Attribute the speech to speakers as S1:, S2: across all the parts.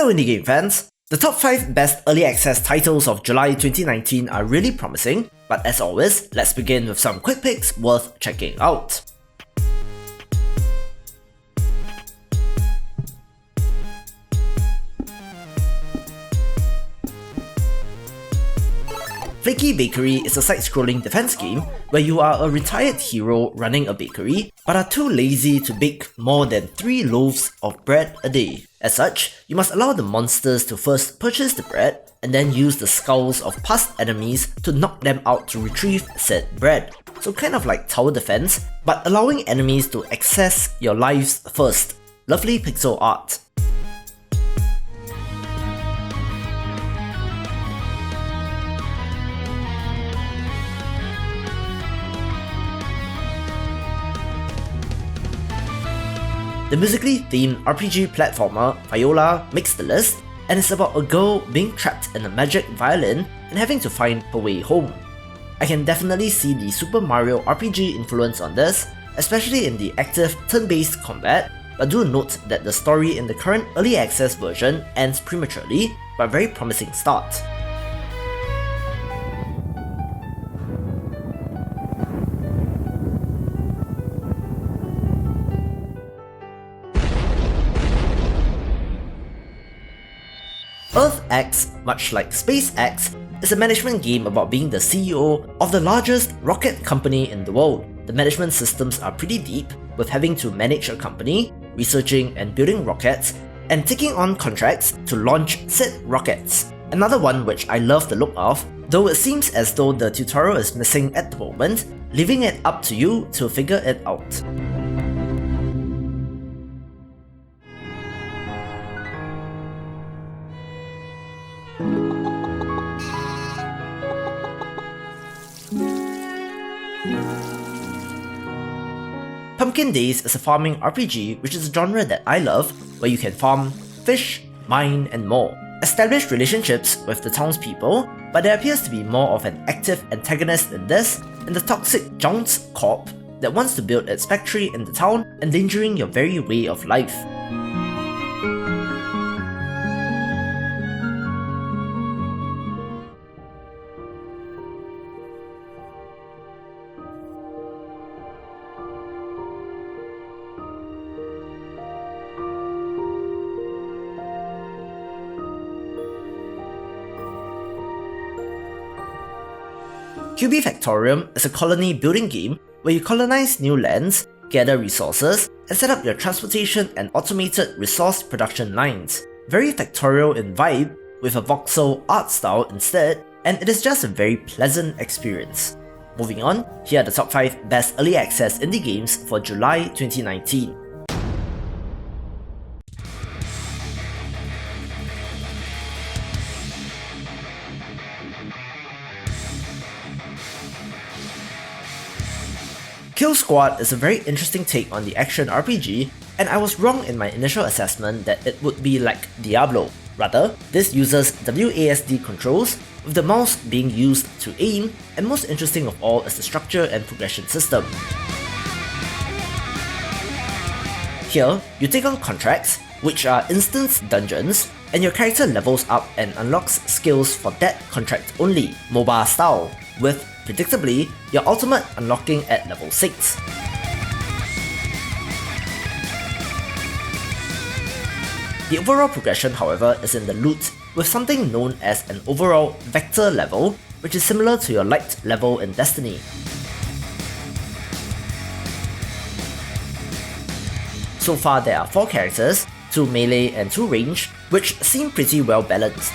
S1: Hello indie game fans! The top 5 best early access titles of July 2019 are really promising, but as always, let's begin with some quick picks worth checking out. Flaky Bakery is a side-scrolling defense game where you are a retired hero running a bakery, but are too lazy to bake more than 3 loaves of bread a day. As such, you must allow the monsters to first purchase the bread, and then use the skulls of past enemies to knock them out to retrieve said bread. So kind of like tower defense, but allowing enemies to access your lives first. Lovely pixel art. The musically themed RPG platformer Viola makes the list, and it's about a girl being trapped in a magic violin and having to find her way home. I can definitely see the Super Mario RPG influence on this, especially in the active turn-based combat, but do note that the story in the current early access version ends prematurely, but a very promising start. EarthX, much like SpaceX, is a management game about being the CEO of the largest rocket company in the world. The management systems are pretty deep, with having to manage a company, researching and building rockets, and taking on contracts to launch said rockets. Another one which I love the look of, though it seems as though the tutorial is missing at the moment, leaving it up to you to figure it out. Pumpkin Days is a farming RPG which is a genre that I love, where you can farm, fish, mine, and more. Establish relationships with the townspeople, but there appears to be more of an active antagonist in this, in the toxic Jones Corp that wants to build its factory in the town, endangering your very way of life. Kubifaktorium is a colony building game where you colonize new lands, gather resources, and set up your transportation and automated resource production lines. Very factorial in vibe, with a voxel art style instead, and it is just a very pleasant experience. Moving on, here are the top 5 best early access indie games for July 2019. Killsquad is a very interesting take on the action RPG, and I was wrong in my initial assessment that it would be like Diablo. Rather, this uses WASD controls, with the mouse being used to aim, and most interesting of all is the structure and progression system. Here, you take on contracts, which are instance dungeons, and your character levels up and unlocks skills for that contract only, MOBA style, with, predictably, your ultimate unlocking at level 6. The overall progression, however, is in the loot, with something known as an overall vector level, which is similar to your light level in Destiny. So far there are 4 characters, 2 melee and 2 range, which seem pretty well balanced.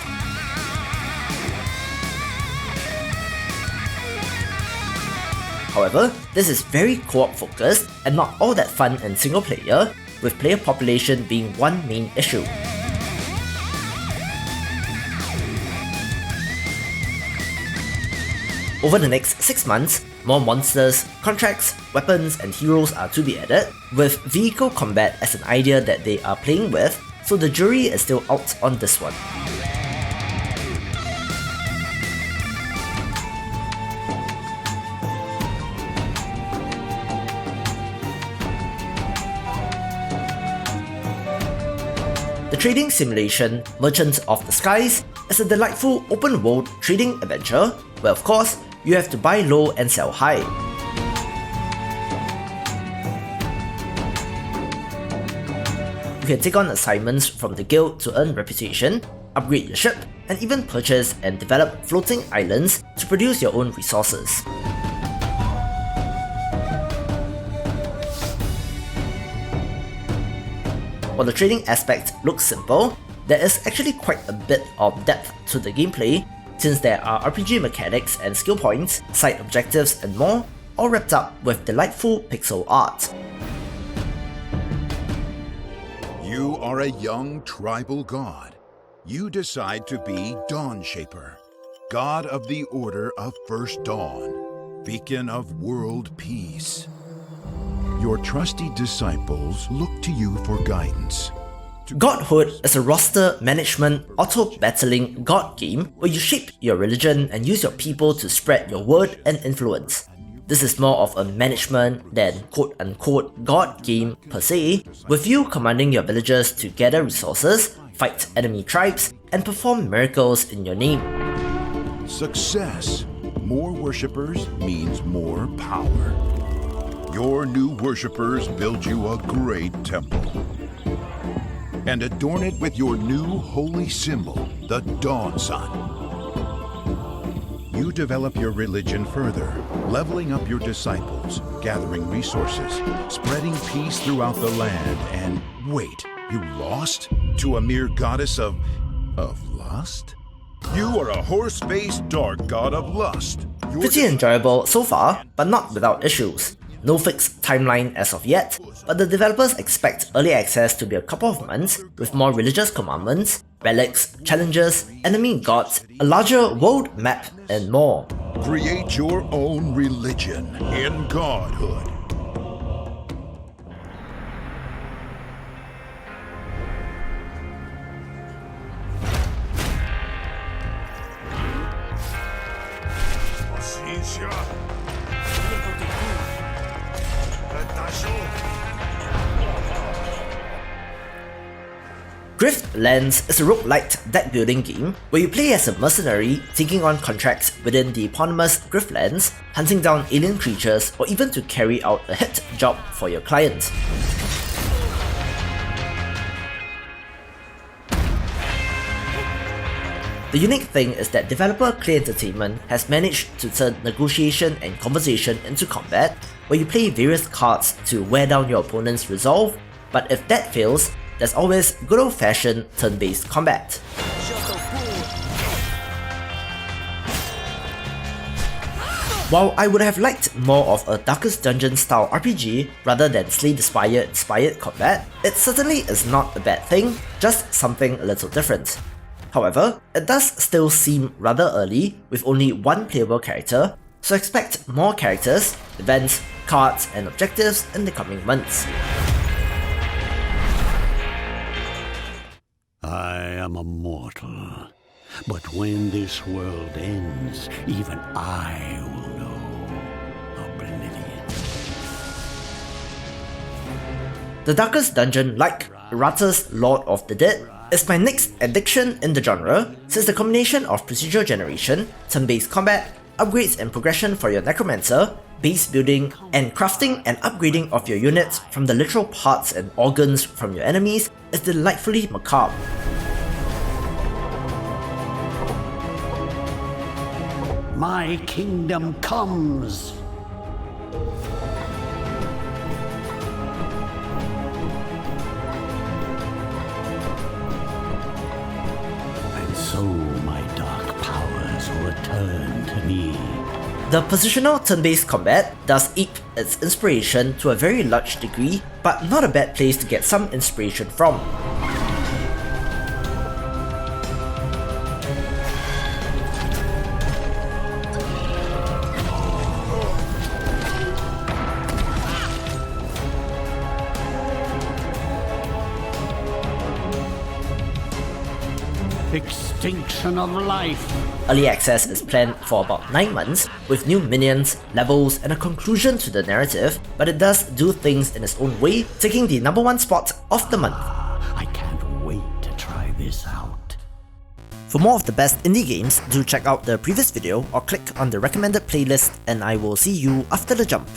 S1: However, this is very co-op focused and not all that fun in single player, with player population being one main issue. Over the next 6 months, more monsters, contracts, weapons, and heroes are to be added, with vehicle combat as an idea that they are playing with, so the jury is still out on this one. The trading simulation Merchant of the Skies is a delightful open-world trading adventure where, of course, you have to buy low and sell high. You can take on assignments from the guild to earn reputation, upgrade your ship, and even purchase and develop floating islands to produce your own resources. While the trading aspect looks simple, there is actually quite a bit of depth to the gameplay, since there are RPG mechanics and skill points, side objectives and more, all wrapped up with delightful pixel art.
S2: You are a young tribal god. You decide to be Dawn Shaper, god of the Order of First Dawn, beacon of world peace. Your trusty disciples look to you for guidance.
S1: Godhood is a roster management auto-battling god game where you shape your religion and use your people to spread your word and influence. This is more of a management than quote-unquote god game per se, with you commanding your villagers to gather resources, fight enemy tribes, and perform miracles in your name.
S2: Success. More worshippers means more power. Your new worshippers build you a great temple and adorn it with your new holy symbol, the Dawn Sun. You develop your religion further, leveling up your disciples, gathering resources, spreading peace throughout the land, and wait, you lost? To a mere goddess of lust? You are a horse-faced dark god of lust.
S1: Pretty enjoyable so far, but not without issues. No fixed timeline as of yet, but the developers expect early access to be a couple of months, with more religious commandments, relics, challenges, enemy gods, a larger world map, and more.
S2: Create your own religion in godhood. Griftlands is a roguelite deck-building game where you play as a mercenary taking on contracts within the eponymous Griftlands, hunting down alien creatures, or even to carry out a hit job for your client. The unique thing is that developer Clear Entertainment has managed to turn negotiation and conversation into combat, where you play various cards to wear down your opponent's resolve, but if that fails, there's always good old-fashioned turn-based combat. While I would have liked more of a Darkest Dungeon style RPG rather than Slay the Spire inspired combat, it certainly is not a bad thing, just something a little different. However, it does still seem rather early with only one playable character, so expect more characters, events, cards, and objectives in the coming months.
S3: I am a mortal, but when this world ends, even I will know oblivion.
S1: The Darkest Dungeon, like Rata's Lord of the Dead, is my next addiction in the genre, since the combination of procedural generation, turn-based combat, upgrades and progression for your necromancer, base building, and crafting and upgrading of your units from the literal parts and organs from your enemies is delightfully macabre.
S3: My kingdom comes! And so my dark powers will return to me.
S1: The positional turn-based combat does eke its inspiration to a very large degree, but not a bad place to get some inspiration from.
S3: Extinction of life.
S1: Early access is planned for about 9 months, with new minions, levels, and a conclusion to the narrative, but it does do things in its own way, taking the #1 spot of the month.
S3: I can't wait to this out.
S2: For more of the best indie games, do check out the previous video or click on the recommended playlist, and I will see you after the jump.